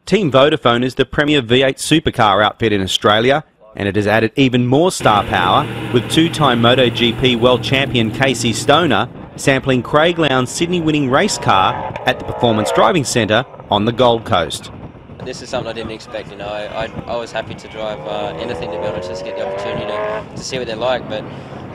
Team Vodafone is the premier V8 supercar outfit in Australia, and it has added even more star power with two-time MotoGP world champion Casey Stoner sampling Craig Lowndes' Sydney-winning race car at the Performance Driving Centre on the Gold Coast. This is something I didn't expect. I was happy to drive anything, to be honest, just get the opportunity to see what they're like. But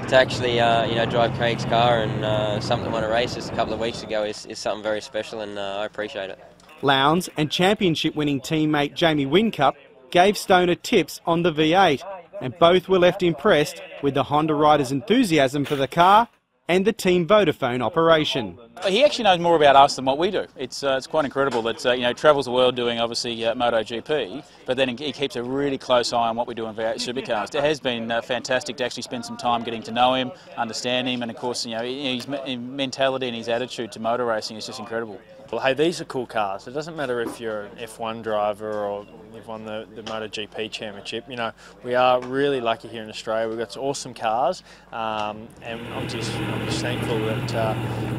to actually drive Craig's car and something that won a race just a couple of weeks ago is something very special, and I appreciate it. Lowndes and championship-winning teammate Jamie Whincup gave Stoner tips on the V8, and both were left impressed with the Honda rider's enthusiasm for the car and the Team Vodafone operation. He actually knows more about us than what we do. It's quite incredible that he travels the world doing obviously MotoGP, but then he keeps a really close eye on what we do in V8 supercars. It has been fantastic to actually spend some time getting to know him, understand him, and of course his mentality and his attitude to motor racing is just incredible. Well, hey, these are cool cars. It doesn't matter if you're an F1 driver or you've won the MotoGP championship. We are really lucky here in Australia. We've got some awesome cars, and I'm just thankful that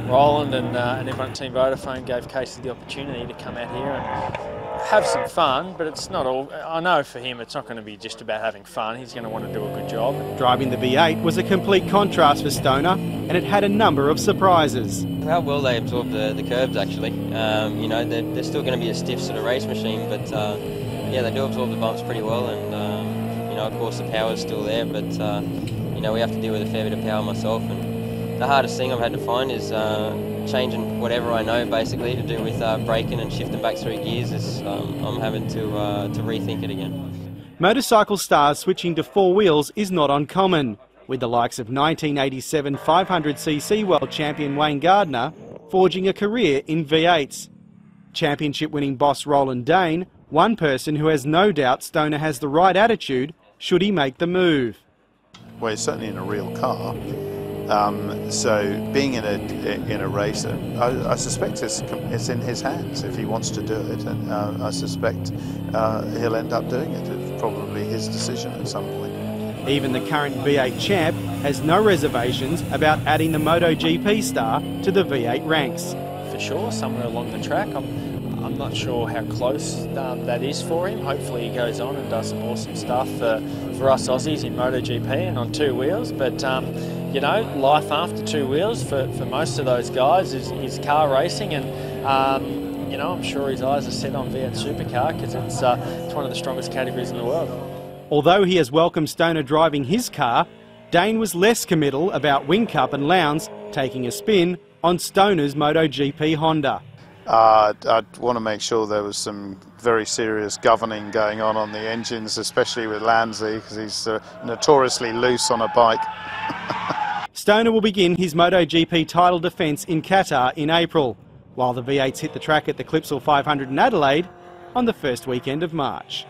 Roland and everyone at Team Vodafone gave Casey the opportunity to come out here and have some fun, but it's not all. I know for him it's not going to be just about having fun. He's going to want to do a good job. Driving the V8 was a complete contrast for Stoner, and it had a number of surprises. How well they absorb the curbs, actually. They're still going to be a stiff sort of race machine, but yeah, they do absorb the bumps pretty well, and of course the power's still there, but we have to deal with a fair bit of power myself, and the hardest thing I've had to find is changing whatever I know basically to do with braking and shifting back through gears. I'm having to rethink it again. Motorcycle stars switching to four wheels is not uncommon, with the likes of 1987 500cc world champion Wayne Gardner forging a career in V8s. Championship-winning boss Roland Dane, one person who has no doubt Stoner has the right attitude should he make the move. Well, he's certainly in a real car. So being in a race, I suspect it's in his hands if he wants to do it, and I suspect he'll end up doing it. It's probably his decision at some point. Even the current V8 champ has no reservations about adding the MotoGP star to the V8 ranks. For sure, somewhere along the track. I'm not sure how close that is for him. Hopefully he goes on and does some awesome stuff for us Aussies in MotoGP and on two wheels. But life after two wheels for most of those guys is car racing, and I'm sure his eyes are set on V8 Supercar because it's one of the strongest categories in the world. Although he has welcomed Stoner driving his car, Dane was less committal about Whincup and Lowndes taking a spin on Stoner's MotoGP Honda. I'd want to make sure there was some very serious governing going on the engines, especially with Lowndes, because he's notoriously loose on a bike. Stoner will begin his MotoGP title defence in Qatar in April, while the V8s hit the track at the Clipsal 500 in Adelaide on the first weekend of March.